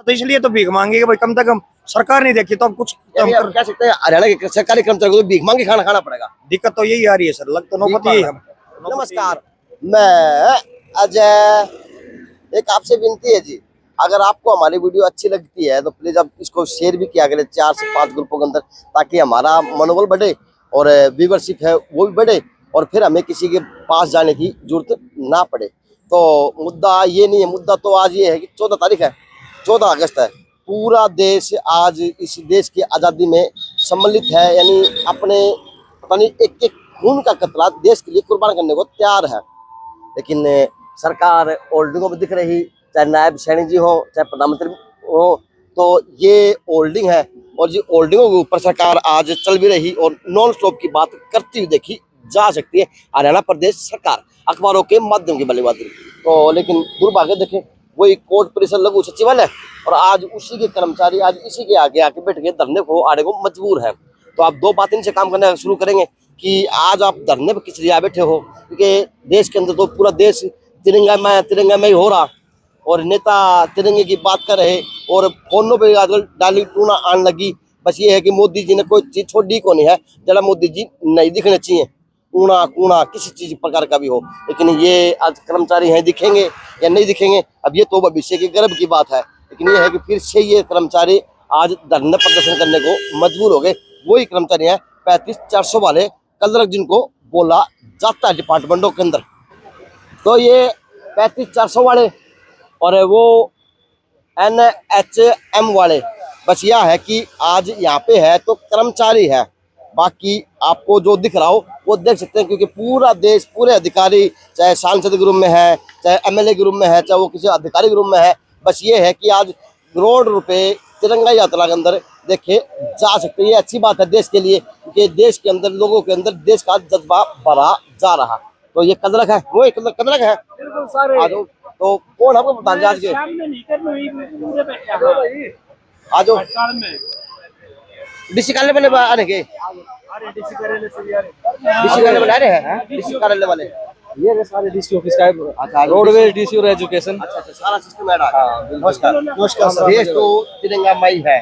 तो इसलिए तो भीख मांगेगा भाई, कम से कम सरकार नहीं देखी तो अब कुछ यानी आप कह सकते हैं हरियाणा के सरकारी कर्मचारियों को भीख मांग के खाना खाना पड़ेगा। दिक्कत तो यही आ रही है सर, लग तो नौबत यही है। नमस्कार, मैं अजय। एक आपसे विनती है जी, अगर आपको हमारी वीडियो अच्छी लगती है तो प्लीज आप इसको शेयर भी किया करें 4 से 5 ग्रुपों के अंदर, ताकि हमारा मनोबल बढ़े और व्यूवरशिप है वो भी बढ़े और फिर हमें किसी के पास जाने की जरूरत ना पड़े। तो मुद्दा ये नहीं है, मुद्दा तो आज ये है कि 14 तारीख है, 14 अगस्त है। पूरा देश आज इस देश की आज़ादी में सम्मिलित है, यानी अपने पता नहीं एक एक खून का कतरा देश के लिए कुर्बान करने को तैयार है। लेकिन सरकार होल्डिंगों में दिख रही, चाहे नायब सैनिक जी हो, चाहे प्रधानमंत्री हो, तो ये होल्डिंग है और ये होल्डिंगों के ऊपर सरकार आज चल भी रही और नॉन स्टॉप की बात करती हुई देखी जा सकती है हरियाणा प्रदेश सरकार अखबारों के माध्यम की बल्लेबाजी। तो लेकिन दुर्भाग्य देखें, वही कोर्ट परिसर लघु सचिवालय और आज उसी के कर्मचारी आज इसी के आगे आके बैठ के धरने को आने को मजबूर है। तो आप दो बातें इनसे काम करना शुरू करेंगे कि आज आप धरने पर किस लिए बैठे हो, क्योंकि देश के अंदर तो पूरा देश तिरंगा में ही हो रहा और नेता तिरंगे की बात कर रहे और फोनों पे आजकल डाली टूना आने लगी। बस ये है कि मोदी जी ने कोई चीज छोड़ी को नहीं है, जरा मोदी जी नहीं दिखने चाहिए, ऊना कूना किसी चीज प्रकार का भी हो। लेकिन ये आज कर्मचारी हैं, दिखेंगे या नहीं दिखेंगे अब ये तो भविष्य के गर्व की बात है। लेकिन ये है कि फिर से ये कर्मचारी आज धरना प्रदर्शन करने को मजबूर हो गए। वही कर्मचारी हैं 35-400 वाले कलरक, जिनको बोला जाता है डिपार्टमेंटों के अंदर। तो ये 35-400 वाले और वो NHM वाले, बस यह है कि आज यहाँ पे है तो कर्मचारी है, बाकी आपको जो दिख रहा हो वो देख सकते हैं, क्योंकि पूरा देश पूरे अधिकारी, चाहे सांसद के रूप में है, चाहे MLA के रूप में है, चाहे वो किसी अधिकारी के रूप में है, बस ये है कि आज करोड़ रुपए तिरंगा यात्रा के अंदर देखे जा सकते हैं। ये अच्छी बात है देश के लिए, क्योंकि देश के अंदर लोगों के अंदर देश का जज्बा भरा जा रहा। तो ये कदरक है, वो कदरक है। तो कौन आपको बता दें आज के आज डीसी कार्यालय वाले आने के डीसी कार्यालय हैं, डीसी कार्यालय वाले ये सारे डीसी ऑफिस का है, रोडवेज डीसी और एजुकेशन। अच्छा सारा सिस्टम है। नमस्कार नमस्कार सर। देश तो तिरंगामयी है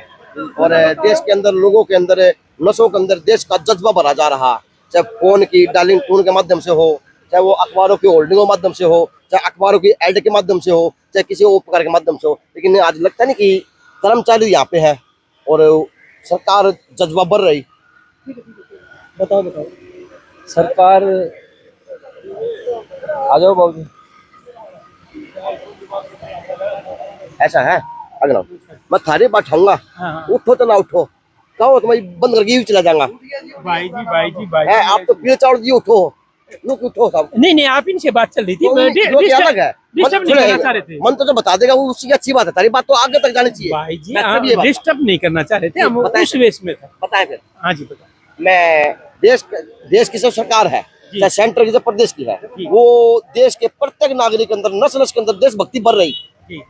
और देश के अंदर लोगों के अंदर नसों के अंदर देश का जज्बा भरा जा रहा, चाहे फोन की डालिंग टून के माध्यम से हो, चाहे वो अखबारों की होल्डिंगों के माध्यम से हो, चाहे अखबारों की एड के माध्यम से हो, चाहे किसी और प्रकार के माध्यम से हो। लेकिन आज लगता नहीं कि कर्मचारी यहाँ पे है और सरकार जज्बा बढ़ रही। बताओ सरकार आ जाओ बाबू। ऐसा है अगला मैं थारे बैठाऊंगा, उठो तो ना उठो, कहो तुम्हारी बंद करके चला जाऊंगा। भाई जी आप तो पीले चावल जी उठो, लोग उठो सब। नहीं आप इनसे बात चल रही थी, अलग है डिस्टर्ब नहीं करना चाह रहे थे। मन तो बता देगा वो, उसकी अच्छी बात है, तारी बात तो आगे तक जानी चाहिए। भाई जी आप डिस्टर्ब नहीं करना चाह रहे थे, हम उस वेश में था। बताए फिर। हाँ जी बताओ। मैं देश की सब सरकार है, चाहे सेंटर की, चाहे प्रदेश की है, वो देश के प्रत्येक नागरिक के अंदर नस्ल के अंदर देशभक्ति बढ़ रही,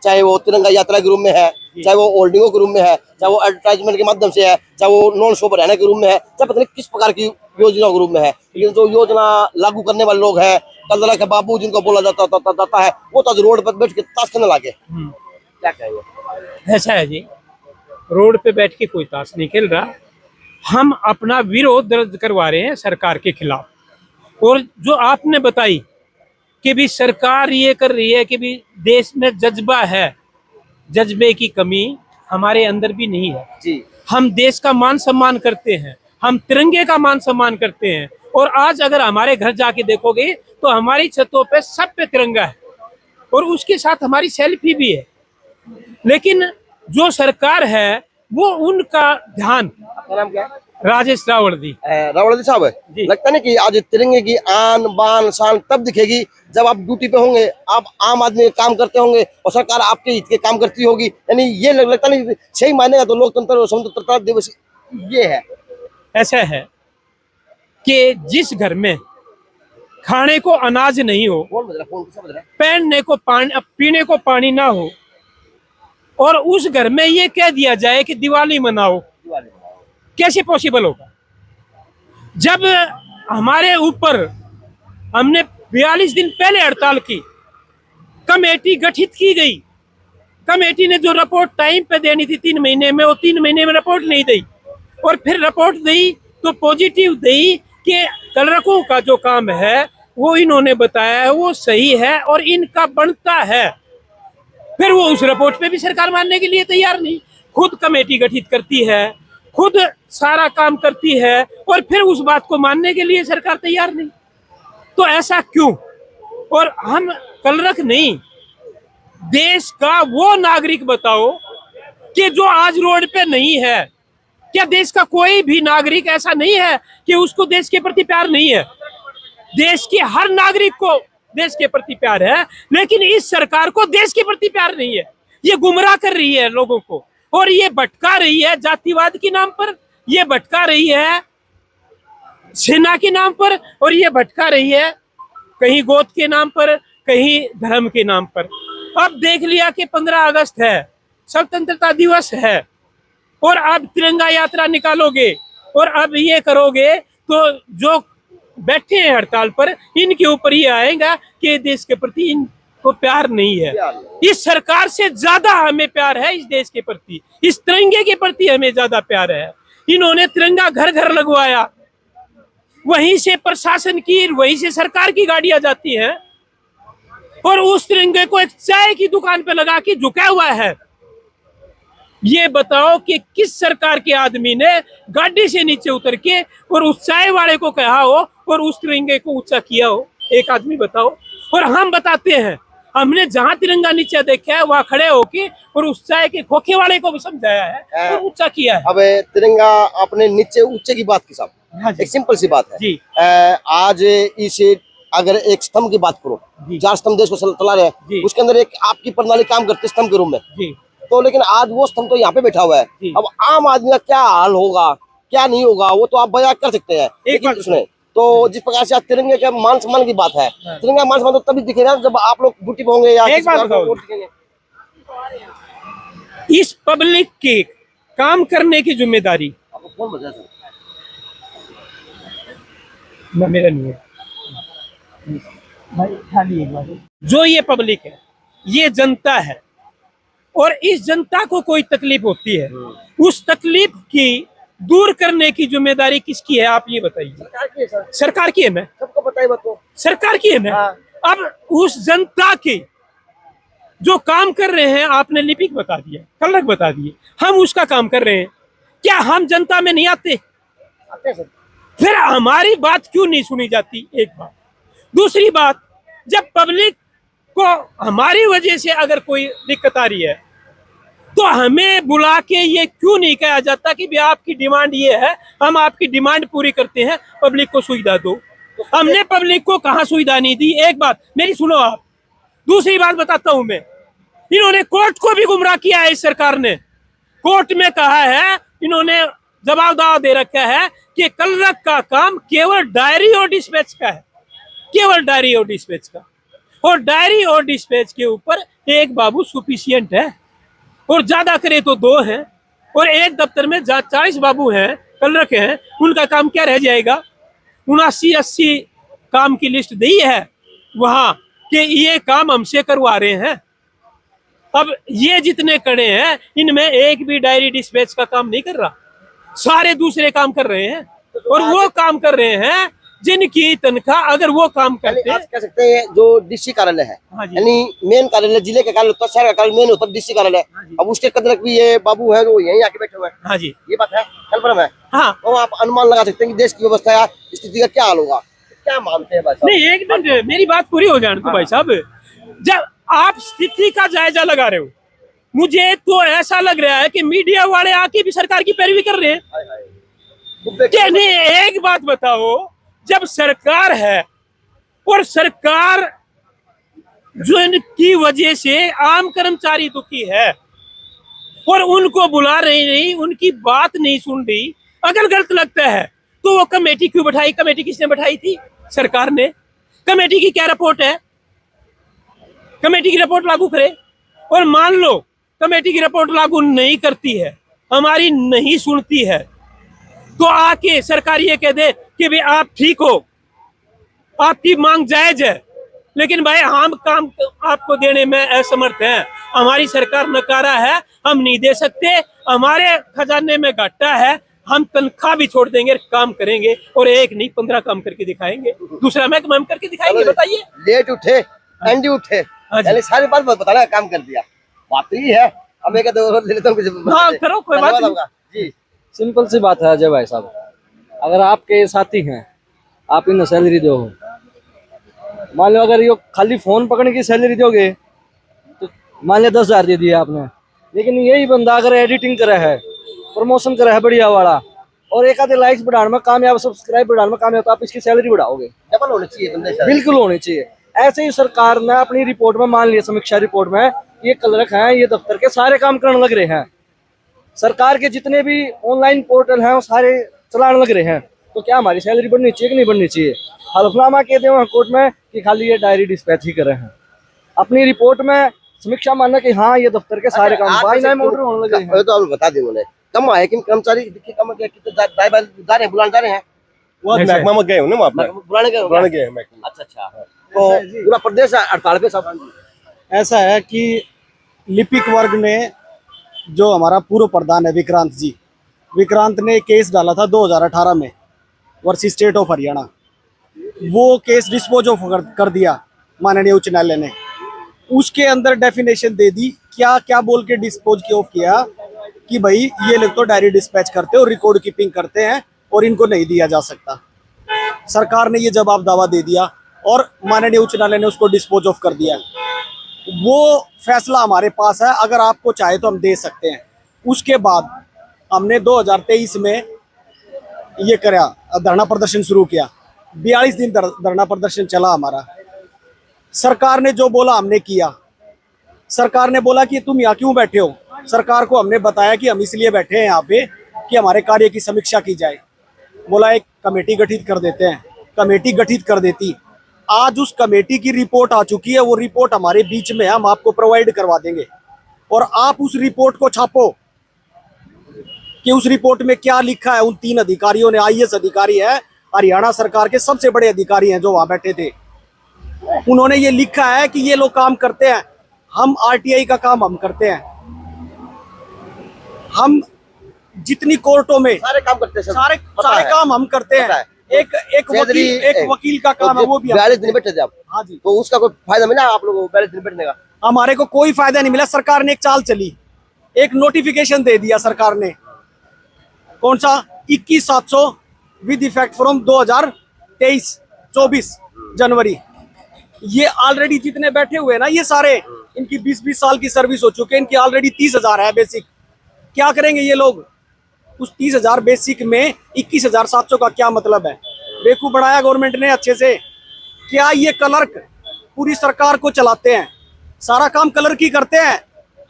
चाहे वो तिरंगा यात्रा के रूप में है, चाहे वो होल्डिंगों के रूप में है, चाहे वो एडवर्टाइजमेंट के माध्यम से है, चाहे वो नॉन शॉप रहने के रूप में है, चाहे पता नहीं किस प्रकार की योजनाओं के रूप में है। लेकिन जो योजना लागू करने वाले लोग हैं, कलरक के बाबू जिनको बोला जाता है, वो तो रोड पर बैठ के ताश खेलने लगे। क्या कहेंगे? ऐसा है जी, रोड पे बैठ के कोई ताश नहीं खेल रहा, हम अपना विरोध दर्ज करवा रहे हैं सरकार के खिलाफ। और जो आपने बताई कि भी सरकार ये कर रही है कि भी देश में जज्बा है, जज्बे की कमी हमारे अंदर भी नहीं है जी। हम देश का मान सम्मान करते हैं, हम तिरंगे का मान सम्मान करते हैं। और आज अगर हमारे घर जाके देखोगे तो हमारी छतों पे सब पे तिरंगा है और उसके साथ हमारी सेल्फी भी है। लेकिन जो सरकार है वो उनका ध्यान, आपका नाम क्या है? राजेश रावड़दी। रावड़दी साहब, लगता नहीं कि आज तिरंगे की आन बान शान तब दिखेगी जब आप ड्यूटी पे होंगे, आप आम आदमी काम करते होंगे और सरकार आपके हित के काम करती होगी। यानी ये लगता नहीं सही मायने का तो लोकतंत्र और स्वतंत्रता दिवस ये है। ऐसा है कि जिस घर में खाने को अनाज नहीं हो, पहनने को पानी, पीने को पानी ना हो, और उस घर में ये कह दिया जाए कि दिवाली मनाओ, कैसे पॉसिबल होगा? जब हमारे ऊपर हमने 42 दिन पहले हड़ताल की, कमेटी गठित की गई, कमेटी ने जो रिपोर्ट टाइम पे देनी थी 3 महीने में, वो 3 महीने में रिपोर्ट नहीं दी, और फिर रिपोर्ट दी तो पॉजिटिव दी कि कलरकों का जो काम है वो इन्होंने बताया है वो सही है और इनका बनता है। फिर वो उस रिपोर्ट पे भी सरकार मानने के लिए तैयार नहीं, खुद कमेटी गठित करती है, खुद सारा काम करती है, और फिर उस बात को मानने के लिए सरकार तैयार नहीं। तो ऐसा क्यों? और हम कलरक नहीं, देश का वो नागरिक बताओ कि जो आज रोड पे नहीं है। क्या देश का कोई भी नागरिक ऐसा नहीं है कि उसको देश के प्रति प्यार नहीं है? देश के हर नागरिक को देश के प्रति प्यार है, लेकिन इस सरकार को देश के प्रति प्यार नहीं है। ये गुमराह कर रही है लोगों को, और ये भटका रही है जातिवाद के नाम पर, ये भटका रही है सेना के नाम पर, और ये भटका रही है कहीं गोद के नाम पर, कहीं धर्म के नाम पर। अब देख लिया कि 15 अगस्त है, स्वतंत्रता दिवस है, और अब तिरंगा यात्रा निकालोगे और अब ये करोगे तो जो बैठे हैं हड़ताल पर इनके ऊपर ये आएगा कि देश के प्रति इनको प्यार नहीं है। इस सरकार से ज्यादा हमें प्यार है इस देश के प्रति, इस तिरंगे के प्रति हमें ज्यादा प्यार है। इन्होंने तिरंगा घर घर लगवाया, वहीं से प्रशासन की, वहीं से सरकार की गाड़ियां जाती हैं, और उस तिरंगे को एक चाय की दुकान पे लगा के झुका हुआ है। ये बताओ कि किस सरकार के आदमी ने गाड़ी से नीचे उतर के और उस चाय वाले को कहा हो और उस तिरंगे को ऊंचा किया हो? एक आदमी बताओ। और हम बताते हैं, हमने जहां तिरंगा नीचे देखा है वहां खड़े होके और उस चाय के खोखे वाले को भी समझाया है और ऊंचा किया है। अब तिरंगा अपने नीचे ऊंचे की बात की साहब, हाँ जी। एक सिंपल सी बात है जी। आज इस अगर एक स्तंभ की बात करो, 4 स्तंभ देश को चला रहे हैं, उसके अंदर एक आपकी प्रणाली काम करती है स्तंभ के रूप में जी। तो, लेकिन आज वो स्तंभ तो यहाँ पे बैठा हुआ है। अब आम आदमी का क्या हाल होगा, क्या नहीं होगा, वो तो आप बयां कर सकते हैं। लेकिन उसने तो जिस प्रकार से आज तिरंगे के मान सम्मान की बात है, तिरंगा मान सम्मान तो तभी दिखेगा जब आप लोग ड्यूटी पे होंगे या एक बात बताओ, इस पब्लिक के काम करने की जिम्मेदारी आपको कौन बता सर? मेरा नहीं है। जो ये पब्लिक है, ये जनता है, और इस जनता को कोई तकलीफ होती है, उस तकलीफ की दूर करने की जिम्मेदारी किसकी है? आप ये बताइए। सरकार की है सर। सरकार की है ना? सबको पता ही बात को। सरकार की है ना? हाँ। अब उस जनता की जो काम कर रहे हैं, आपने लिपिक बता दिया, कलरक बता दिए, हम उसका काम कर रहे हैं। क्या हम जनता में नहीं आते? आते सर। फिर हमारी बात क्यों नहीं सुनी जाती? एक बात। दूसरी बात, जब पब्लिक को हमारी वजह से अगर कोई दिक्कत आ रही है तो हमें बुला के ये क्यों नहीं कहा जाता कि भाई आपकी डिमांड ये है, हम आपकी डिमांड पूरी करते हैं, पब्लिक को सुविधा दो। हमने पब्लिक को कहाँ सुविधा नहीं दी? एक बात मेरी सुनो आप। दूसरी बात बताता हूं मैं, इन्होंने कोर्ट को भी गुमराह किया है। इस सरकार ने कोर्ट में कहा है, इन्होंने जवाब दावा दे रखा है कि कलरक का काम केवल डायरी और डिस्पैच का है, केवल डायरी और डिस्पैच का, और डायरी और डिस्पैच के ऊपर एक बाबू सफिशिएंट है, और ज्यादा करे तो 2 हैं, और एक दफ्तर में 40 बाबू हैं, कलरक हैं, उनका काम क्या रह जाएगा? 79-80 काम की लिस्ट दी है वहां कि ये काम हमसे करवा रहे हैं। अब ये जितने खड़े हैं इनमें एक भी डायरी डिस्पैच का काम नहीं कर रहा, सारे दूसरे काम कर रहे हैं, और वो काम कर रहे हैं जिनकी तनख्वाह, अगर वो काम करते, आज कह सकते हैं जो डीसी कार्यालय है, हाँ जी, यानी मेन कार्यालय, जिले के कार्यालय होता है, शहर का कार्यालय मेन होता है डीसी कार्यालय। अब उसके कदर भी ये बाबू है जो यहीं आके बैठे हुए हैं। हाँ जी, ये बात है, कन्फर्म है। हाँ। तो आप अनुमान लगा सकते हैं कि देश की व्यवस्था या स्थिति का क्या हाल होगा। क्या मानते हैं भाई साहब? नहीं, एक मिनट मेरी बात पूरी हो जाने दो भाई साहब। जब आप स्थिति का जायजा लगा रहे हो, मुझे तो ऐसा लग रहा है कि मीडिया वाले आके भी सरकार की पैरवी कर रहे हैं। क्या नहीं? एक बात बताओ, जब सरकार है और सरकार जो इनकी वजह से आम कर्मचारी दुखी है और उनको बुला रही नहीं, उनकी बात नहीं सुन रही, अगर गलत लगता है तो वो कमेटी क्यों बैठाई? कमेटी किसने बैठाई थी? सरकार ने। कमेटी की क्या रिपोर्ट है? कमेटी की रिपोर्ट लागू करे, और मान लो कमेटी की रिपोर्ट लागू नहीं करती है, हमारी नहीं सुनती है, तो आके सरकार ये कह दे कि भाई आप ठीक हो, आपकी मांग जायज है, लेकिन भाई हम काम आपको देने में असमर्थ हैं। हमारी सरकार नकारा है, हम नहीं दे सकते, हमारे खजाने में घाटा है, हम तनख्वाह भी छोड़ देंगे, काम करेंगे और एक नहीं 15 काम करके दिखाएंगे, दूसरा महकमा हम करके दिखाएंगे। बताइए, लेट उठे एंडी उठे, हाँ जी। यानी सारी बात बताना काम कर दिया, बात तो ये है। अब एक दो ले लेता हूं, हाँ करो, कोई बात नहीं। जी सिंपल सी बात है अजय भाई साहब, अगर आपके साथी हैं, आप इन्हें सैलरी दो, मान लो अगर ये खाली फोन पकड़ने की सैलरी दोगे तो मान लो 10,000 दे दिया आपने, लेकिन यही बंदा अगर एडिटिंग करा है, प्रमोशन करा है बढ़िया वाला, और एक आधे लाइक्स बढ़ाने में कामयाब, सब्सक्राइब बढ़ाने में कामयाब, तो आप इसकी सैलरी बढ़ाओगे। डबल होनी चाहिए बंदे, बिल्कुल होनी चाहिए। ऐसे ही सरकार ने अपनी रिपोर्ट में मान लिया, समीक्षा रिपोर्ट में, ये क्लर्क हैं, ये दफ्तर के सारे काम करने लग रहे हैं, सरकार के जितने भी ऑनलाइन पोर्टल हैं वो सारे चलाने लग रहे हैं, तो क्या हमारी सैलरी बढ़नी चाहिए कि नहीं बढ़नी चाहिए? हलफनामा कहते हैं कोर्ट में कि खाली ये डायरी डिस्पैच ही करे हैं, अपनी रिपोर्ट में समीक्षा मानना कि हाँ ये दफ्तर के सारे काम बाई नाम ऑर्डर होने लगे हैं। तो आप बता दें उन्हें कम आए कि कर्मचारी देखिए कम कितने जा रहे हैं, बुलाने जा रहे हैं, वो महकमा में गए हो ना, वहाँ पे बुलाने गए बुलाने गए हैं महकमा। अच्छा अच्छा, तो पूरा प्रदेश हड़ताल पे सब। ऐसा है कि लिपिक वर्ग ने, जो हमारा पूर्व प्रधान है विक्रांत जी, विक्रांत ने केस डाला था 2018 में वर्सेस स्टेट ऑफ हरियाणा। वो केस डिस्पोज ऑफ कर दिया माननीय उच्च न्यायालय ने। उसके अंदर डेफिनेशन दे दी, क्या क्या बोल के डिस्पोज ऑफ किया कि भाई ये लोग तो डायरी डिस्पैच करते हैं और रिकॉर्ड कीपिंग करते हैं और इनको नहीं दिया जा सकता। सरकार ने ये जवाब दावा दे दिया और माननीय उच्च न्यायालय ने उसको डिस्पोज ऑफ कर दिया। वो फैसला हमारे पास है, अगर आपको चाहे तो हम दे सकते हैं। उसके बाद हमने 2023 में ये करा, धरना प्रदर्शन शुरू किया, 42 दिन धरना प्रदर्शन चला हमारा। सरकार ने जो बोला हमने किया। सरकार ने बोला कि तुम यहाँ क्यों बैठे हो? सरकार को हमने बताया कि हम इसलिए बैठे हैं यहाँ पे कि हमारे कार्य की समीक्षा की जाए। बोला एक कमेटी गठित कर देते हैं, कमेटी गठित कर देती। आज उस कमेटी की रिपोर्ट आ चुकी है, वो रिपोर्ट हमारे बीच में है, हम आपको प्रोवाइड करवा देंगे और आप उस रिपोर्ट को छापो कि उस रिपोर्ट में क्या लिखा है। उन 3 अधिकारियों ने, IAS अधिकारी है, हरियाणा सरकार के सबसे बड़े अधिकारी हैं जो वहां बैठे थे, उन्होंने ये लिखा है कि ये लोग काम करते हैं, हम RTI का काम हम करते हैं, हम जितनी कोर्टों में सारे काम करते हैं, सारे काम हम करते हैं। एक वकील का काम है, वो भी 42 दिन बैठे थे आप। हाँ जी। तो उसका कोई फायदा मिला आप लोगों को 42 दिन बैठने का? हमारे को कोई फायदा नहीं मिला। सरकार ने एक चाल चली, एक नोटिफिकेशन दे दिया सरकार ने, कौन सा 21,700 विद इफेक्ट फ्रॉम 2023-24 जनवरी। ये ऑलरेडी जितने बैठे हुए ना, ये सारे इनकी 20-20 साल की सर्विस हो चुकी है, इनकी ऑलरेडी 30,000 है बेसिक। क्या करेंगे ये लोग? उस 30,000 बेसिक में 21,700 का क्या मतलब है? बेवकूफ बनाया गवर्नमेंट ने अच्छे से। क्या ये क्लर्क पूरी सरकार को चलाते हैं? सारा काम क्लर्क ही करते हैं।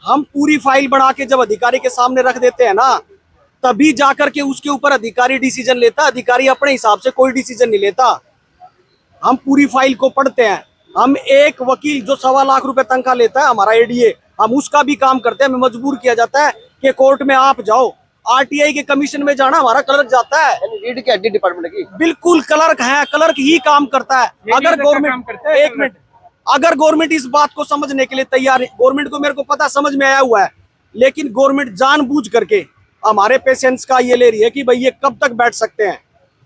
हम पूरी फाइल बना के जब अधिकारी के सामने रख देते हैं ना, तभी जाकर के उसके ऊपर अधिकारी डिसीजन लेता। अधिकारी अपने हिसाब से कोई डिसीजन नहीं लेता। हम पूरी फाइल को पढ़ते हैं। हम एक वकील जो 1.25 लाख रुपए तनख्वाह लेता है, हमारा ADA, हम उसका भी काम करते हैं। हमें मजबूर किया जाता है कि कोर्ट में आप जाओ। RTI के कमीशन में जाना हमारा क्लर्क जाता है। रीड के हड्डी डिपार्टमेंट की बिल्कुल क्लर्क है, क्लर्क ही काम करता है। अगर गवर्नमेंट, एक मिनट, अगर गवर्नमेंट इस बात को समझने के लिए तैयार है, गवर्नमेंट को मेरे को पता समझ में आया हुआ है, लेकिन गवर्नमेंट जानबूझ करके हमारे पेशेंट्स का ये ले रही है कि भाई ये कब तक बैठ सकते हैं।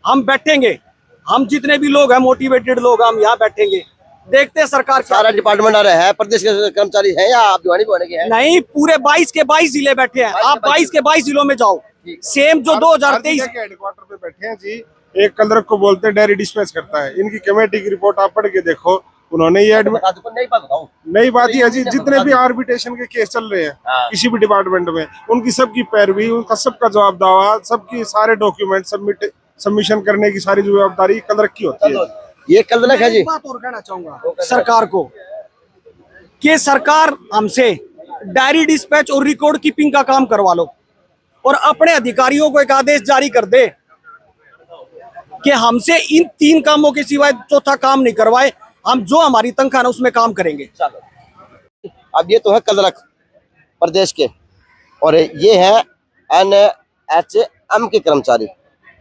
हम बैठेंगे, हम जितने भी लोग हैं, मोटिवेटेड लोग, हम यहाँ बैठेंगे, देखते हैं सरकार सारा डिपार्टमेंट आ रहा है। प्रदेश के कर्मचारी हैं या आप दिवानी बने के हैं? नहीं, पूरे 22 के 22 जिले बैठे हैं। आप 22 के 22 जिलों में जाओ, सेम जो 2023 के हेडक्वार्टर पे बैठे हैं जी। एक क्लर्क को बोलते हैं डायरी डिस्पैच करता है। इनकी कमेटी की रिपोर्ट आप पढ़ के देखो, उन्होंने ये नई बात बताओ। नई बात ही है जी, जितने भी आर्बिट्रेशन के केस चल रहे हैं किसी भी डिपार्टमेंट में, उनकी सबकी पैरवी, उनका सबका जवाब दावा, सबकी सारे डॉक्यूमेंट सबमिशन करने की सारी जवाबदारी क्लर्क की होती है। ये क्लर्क है जी। एक बात और कहना चाहूंगा सरकार को कि सरकार हमसे डायरी डिस्पैच और रिकॉर्ड कीपिंग का काम करवा लो और अपने अधिकारियों को एक आदेश जारी कर दे कि हमसे इन 3 कामों के सिवाय चौथा काम नहीं करवाए। हम जो हमारी तनख्वाह है उसमें काम करेंगे। अब ये तो है क्लर्क प्रदेश के, और ये है NHM के कर्मचारी,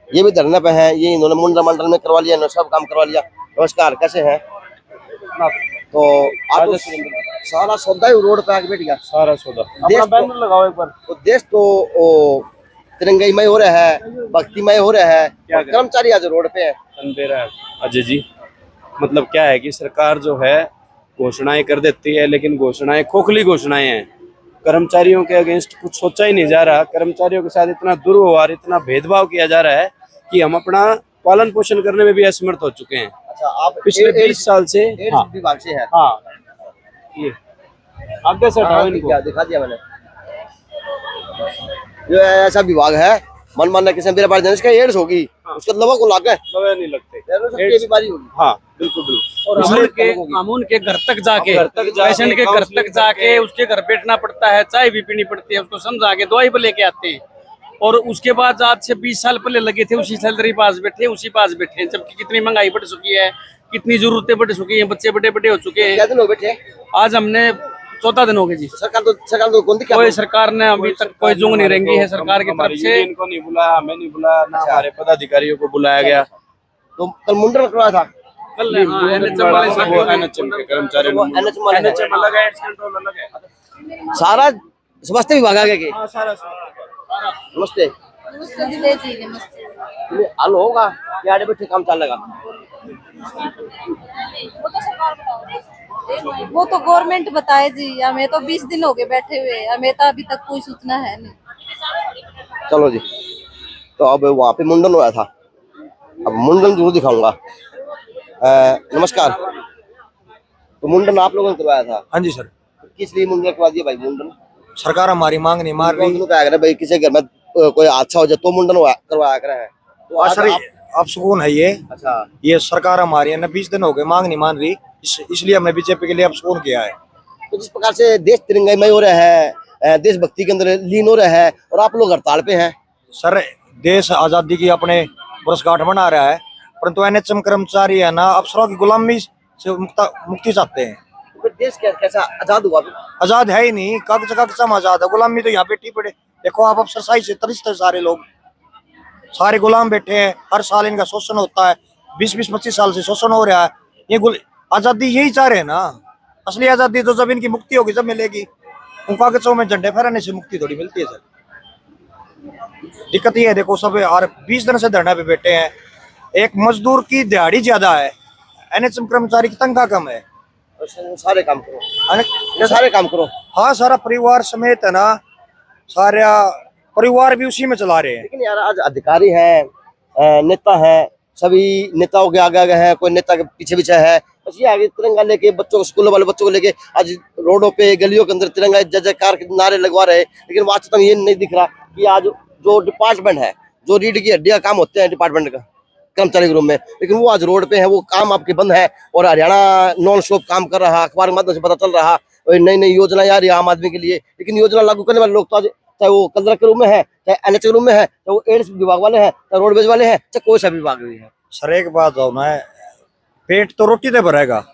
ये भी धरने पे हैं। ये इन्होंने मुंडा मंडल में करवा लिया, इन्होंने सब काम करवा लिया। नमस्कार, कैसे हैं? तो आप तो सारा सौदा ही रोड पे आके बैठ गया। सारा सौदा। देश बैनर लगाओ एक बार। तो देश तो तिरंगाईमय हो रहा है, भक्तिमय हो रहा है, कर्मचारी आज रोड पे है। अजय जी, मतलब क्या है कि सरकार जो है घोषणाएं कर देती है, लेकिन घोषणाएं खोखली घोषणाएं हैं। कर्मचारियों के अगेंस्ट कुछ सोचा ही नहीं जा रहा। कर्मचारियों के साथ इतना दुर्व्यवहार, इतना भेदभाव किया जा रहा है कि हम अपना पालन पोषण करने में भी असमर्थ हो चुके हैं। अच्छा, आप पिछले 20 साल से। हाँ, विभाग से है। हाँ, ये आगे से हटाओ इनको। दिखा दिया मैंने। जो ऐसा विभाग है, मन मानना किसी मेरे बारे इसका एड्स होगी, उसका दवा को लागे दवा नहीं लगते, बीमारी होगी। हाँ बिल्कुल बिल्कुल। और हम उनके घर तक जाके पेशेंट के घर तक जाके उसके घर बैठना पड़ता है, चाय भी पीनी पड़ती है, उसको समझा के दवाई भी लेके आते हैं। और उसके बाद आज से 20 साल पहले लगे थे उसी सैलरी पास बैठे, उसी पास बैठे, जबकि कितनी महंगाई बढ़ चुकी है, कितनी जरूरतें बढ़ चुकी हैं, बच्चे बड़े बड़े हो चुके हैं। क्या दिन हो बैठे? आज हमने 14 दिन हो गए जी। सरकार तो कोई सरकार ने अभी तक कोई जुंग नहीं रेंगी है सरकार की तरफ से। इनको नहीं बुलाया, हमें नहीं बुलाया, ना हमारे पदाधिकारियों को बुलाया गया। तो कल मुंडन करवाया था। कल NHM के कर्मचारियों सारा स्वास्थ्य विभाग आ गया। नमस्ते। हल होगा या आड़े बैठे काम चलेगा? वो तो गवर्नमेंट बताए जी, हमें तो 20 दिन हो गए बैठे हुए, हमें तो अभी तक कोई सूचना है नहीं। चलो जी, तो अब वहाँ पे मुंडन हुआ था, अब मुंडन जरूर दिखाऊंगा। नमस्कार। तो मुंडन आप लोगों ने करवाया था? हाँ जी सर। किस लिए मुंडन करवा दिया भाई? मुंडन सरकार हमारी मांग नहीं मार रही। भाई किसी घर में कोई हादसा हो जाए तो मुंडन करवाया कर है। तो आज सर आप सुकून है ये। अच्छा, ये सरकार हमारी है ना, 20 दिन हो गए मांग नहीं मान रही, इसलिए हमने बीजेपी के लिए अब फोन किया है। तो जिस प्रकार से देश तिरंगामय हो रहा है, देशभक्ति के अंदर लीन हो रहा है, और आप लोग हड़ताल पे हैं। सर देश आजादी की अपने वर्षगांठ मना रहा है, परंतु NHM कर्मचारी है ना अफसरों की गुलामी से मुक्ति चाहते हैं। तो देश कैसा आजाद हुआ? आजाद है ही नहीं, कागज हम आजाद है, गुलामी तो यहाँ बैठी पड़े। देखो आप अफसरशाही से तरसते सारे लोग, सारे गुलाम बैठे हैं। हर साल इनका शोषण होता है, 20-25 साल से शोषण हो रहा है। ये आजादी यही चाह रहे हैं ना। असली आजादी तो जब इनकी मुक्ति होगी जब मिलेगी। उन कागजों में झंडे फहराने से मुक्ति थोड़ी मिलती है सर। दिक्कत ये है, देखो सब 20 दिन से धरना पे बैठे हैं। एक मजदूर की दिहाड़ी ज्यादा है, NHM कर्मचारी की तनख्वाह कम है। सारे काम करो, सारे काम करो। हाँ, सारा परिवार समेत है ना, सारा परिवार भी उसी में चला रहे हैं। लेकिन यार आज अधिकारी हैं, नेता हैं, सभी नेताओं के आगे आगे हैं, कोई नेता के पीछे पीछे है। बस ये आगे तिरंगा लेके बच्चों को, स्कूल वाले बच्चों को लेके आज रोडों पे गलियों के अंदर तिरंगा जय जयकार के नारे लगवा रहे हैं। लेकिन वास्तव में ये नहीं दिख रहा कि आज जो डिपार्टमेंट है, जो रीढ़ की हड्डी का काम होते हैं डिपार्टमेंट का कर्मचारी के रूप में, लेकिन वो आज रोड पे है, वो काम आपके बंद है। और हरियाणा नॉन स्टॉप काम कर रहा, अखबार के माध्यम से पता चल रहा, नई नई योजना आ रही है आम आदमी के लिए। लेकिन योजना लागू करने वाले लोग तो आज, चाहे वो कलर के रूम में है, चाहे NHM के रूम में है, चाहे वो एड्स विभाग वाले हैं, चाहे रोडवेज वाले हैं, चाहे कोई सा विभाग भी है। सर एक बात होना है, पेट तो रोटी से भरेगा।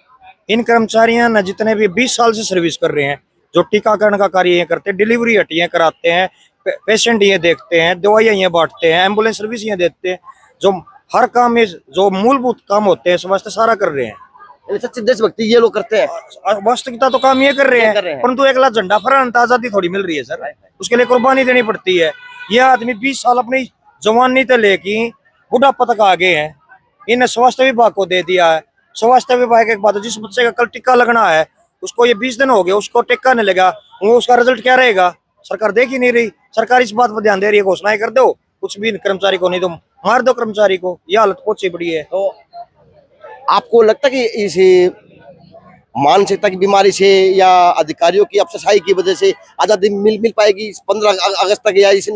इन कर्मचारियों ने जितने भी 20 साल से सर्विस कर रहे हैं, जो टीकाकरण का कार्य ये करते हैं, डिलीवरी हटियाँ कराते हैं, पेशेंट ये देखते हैं, दवाइयाँ ये बांटते हैं, एम्बुलेंस सर्विस ये देते हैं, जो हर काम में जो मूलभूत काम होते हैं स्वास्थ्य सारा कर रहे हैं। सच्ची देशभक्ति ये लोग करते हैं। वास्तविकता तो काम ये कर रहे हैं, परंतु एक लाख झंडा फहराना आजादी थोड़ी मिल रही है सर, उसके लिए कुर्बानी देनी पड़ती है। ये आदमी 20 साल अपनी जवानी से लेके बुढ़ापा तक आगे हैं, इन्हें स्वास्थ्य विभाग को दे दिया है। स्वास्थ्य विभाग एक बात है, जिस बच्चे का कल टीका लगना है उसको ये 20 दिन हो गए, उसको टीका नहीं लगा, वो उसका रिजल्ट क्या रहेगा? सरकार देख ही नहीं रही। सरकार इस बात पर ध्यान दे रही है, घोषणाएं कर दो, कुछ भी कर्मचारी को नहीं तो मार दो कर्मचारी को। ये हालत पहुंची पड़ी है। तो आपको लगता है कि इस मानसिकता की बीमारी से या अधिकारियों की अफसरशाही की वजह से आजादी मिल पाएगी 15 अगस्त तक, या इस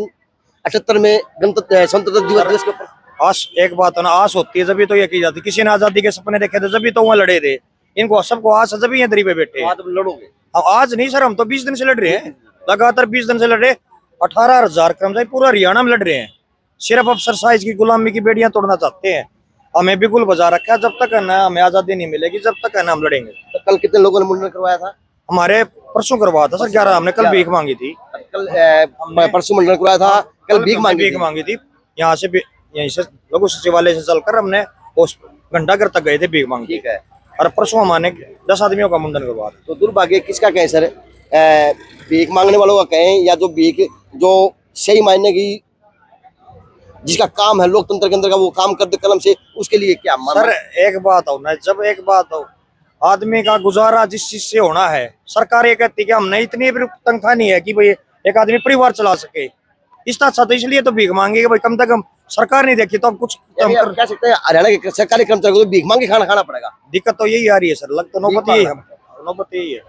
78 में गणतंत्र स्वतंत्रता दिवस के ऊपर? आस एक बात है ना, आस होती है जब तो ये की जाती। किसी ने आजादी के सपने देखे थे जब तो वहाँ लड़े थे। इनको सबको आस है, जब ये दरी पे बैठे हैं। लड़ोगे? आज नहीं सर, हम तो 20 दिन से लड़ रहे हैं, लगातार 20 दिन से लड़ रहे। 18,000 कर्मचारी पूरा हरियाणा में लड़ रहे हैं, सिर्फ अफसरशाही की गुलामी की बेड़ियां तोड़ना चाहते हैं। हमें बिल्कुल बजा रखा है, जब तक है ना हमें आजादी नहीं मिलेगी, जब तक है ना हम लड़ेंगे। तो कल कितने लोगों ने मुंडन करवाया था? हमारे परसों करवाया था सर 11, हमने कल भीख मांगी थी। कल परसों मुंडन करवाया था, कल भीख मांगी थी। यहाँ से यहीं से लघु सचिवालय से चलकर हमने उस घंटाघर तक गए थे भीख मांगी। ठीक है। और परसों हमारे 10 आदमियों का मुंडन करवा दिया। तो दुर्भाग्य किसका कहें सर, भीख मांगने वालों का कहें या जो भीख जो सही मायने की जिसका काम है लोकतंत्र के अंदर का वो काम कर दे कलम से, उसके लिए क्या मानना? सर एक बात हो ना, जब एक बात हो, आदमी का गुजारा जिस चीज से होना है, सरकार ये कहती है कि हमने इतनी भी तनख्वाह नहीं है कि भाई एक आदमी परिवार चला सके, इस तरह तो इसलिए तो भीख मांगे कि भाई कम से कम सरकार नहीं देखी तो हम कुछ यानी आप कह सकते हैं हरियाणा के सरकारी कर्मचारियों को तो भीख मांग के खाना खाना पड़ेगा। दिक्कत तो यही आ रही है सर, लग तो नौबत यही है, नौबत यही है।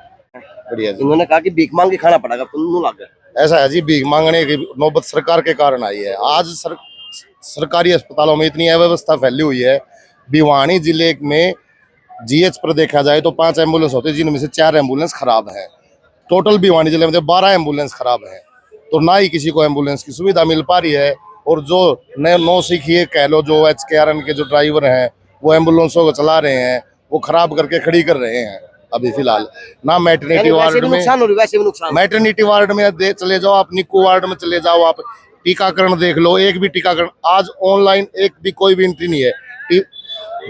बढ़िया जी। इन्होंने कहा कि भीख मांग के खाना पड़ेगा, तो लग गया ऐसा है जी, भीख मांगने की नौबत सरकार के कारण आई है। आज सरकारी अस्पतालों में इतनी अव्यवस्था फैली हुई है। भिवानी जिले में जीएच पर देखा जाए तो 5 एम्बुलेंस होते हैं, जिनमें से 4 एम्बुलेंस खराब है। टोटल भिवानी जिले में 12 एम्बुलेंस खराब है, तो ना ही किसी को एम्बुलेंस की सुविधा मिल पा रही है। और जो नौ सीखिए कह लो, जो HKRN के जो ड्राइवर हैं वो एम्बुलेंसों को चला रहे हैं, वो खराब करके खड़ी कर रहे हैं अभी फिलहाल। ना मैटरनिटी वार्ड में नुकसान हो रही है, वैसे भी नुकसान। मैटरनिटी वार्ड में चले जाओ आप, निक्कू वार्ड में चले जाओ आप, टीकाकरण देख लो, एक भी टीकाकरण आज ऑनलाइन एक भी कोई भी एंट्री नहीं है।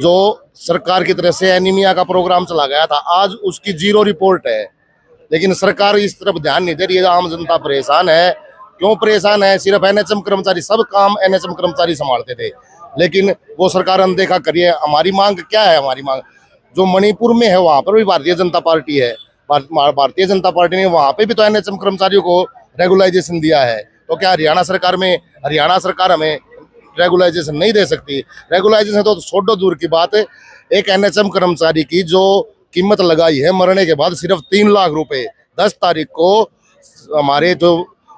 जो सरकार की तरफ से एनीमिया का प्रोग्राम चला गया था, आज उसकी 0 रिपोर्ट है। लेकिन सरकार इस तरफ ध्यान नहीं दे रही है। आम जनता परेशान है। क्यों परेशान है? सिर्फ NHM कर्मचारी, सब काम NHM कर्मचारी संभालते थे, लेकिन वो सरकार अनदेखा करिए। हमारी मांग क्या है? हमारी मांग जो मणिपुर में है वहां पर भी भारतीय जनता पार्टी है, भारतीय जनता पार्टी ने वहां पे भी तो NHM कर्मचारियों को रेगुलाइजेशन दिया है। तो क्या हरियाणा सरकार हमें रेगुलाइजेशन नहीं दे सकती? रेगुलाइजेशन तो छोड़ो दूर की बात है, एक NHM कर्मचारी की जो कीमत लगाई है मरने के बाद सिर्फ 3 लाख रुपए, 10 तारीख को हमारे जो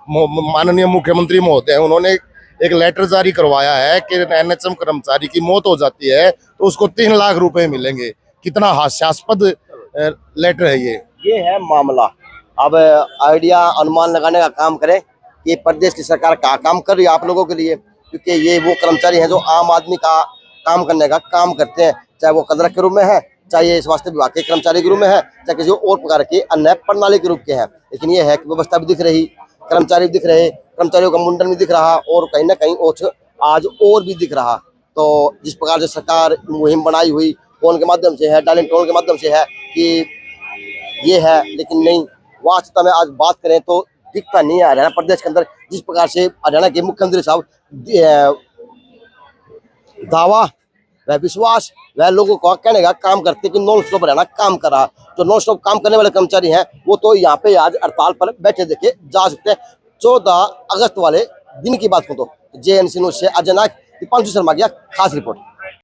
माननीय मुख्यमंत्री महोदय हैं, उन्होंने एक लेटर जारी करवाया है कि NHM कर्मचारी की मौत हो जाती है तो उसको 3 लाख रुपए मिलेंगे। कितना हास्यास्पद लेटर है ये है मामला। अब आइडिया अनुमान लगाने का काम करें कि प्रदेश की सरकार क्या काम कर रही है आप लोगों के लिए, क्योंकि ये वो कर्मचारी हैं जो आम आदमी का काम करने का काम करते हैं, चाहे वो कदरक के रूप में है, चाहे ये स्वास्थ्य विभाग के कर्मचारी के रूप में है, चाहे किसी और प्रकार के अन्य प्रणाली के रूप के हैं। लेकिन ये है कि व्यवस्था भी दिख रही, कर्मचारी भी दिख रहे, कर्मचारियों का मुंडन भी दिख रहा, और कहीं ना कहीं आज और भी दिख रहा। तो जिस प्रकार से सरकार मुहिम बनाई हुई फोन के माध्यम से है, डायलिंग टोन के माध्यम से है कि ये है, लेकिन नहीं, वास्तव में आज बात करें तो दिखता नहीं है हरियाणा प्रदेश के अंदर जिस प्रकार से हरियाणा के मुख्यमंत्री साहब दावा वह विश्वास वह लोगों को कहने का काम करते कि नॉन स्टॉप हरियाणा काम कर रहा। जो नॉन स्टॉप काम करने वाले कर्मचारी हैं वो तो यहाँ पे आज हड़ताल पर बैठे देखे जा सकते हैं। 14 अगस्त वाले दिन की बात को तो JNC न्यूज़ से अजय नायक, दीपांशु शर्मा की खास रिपोर्ट।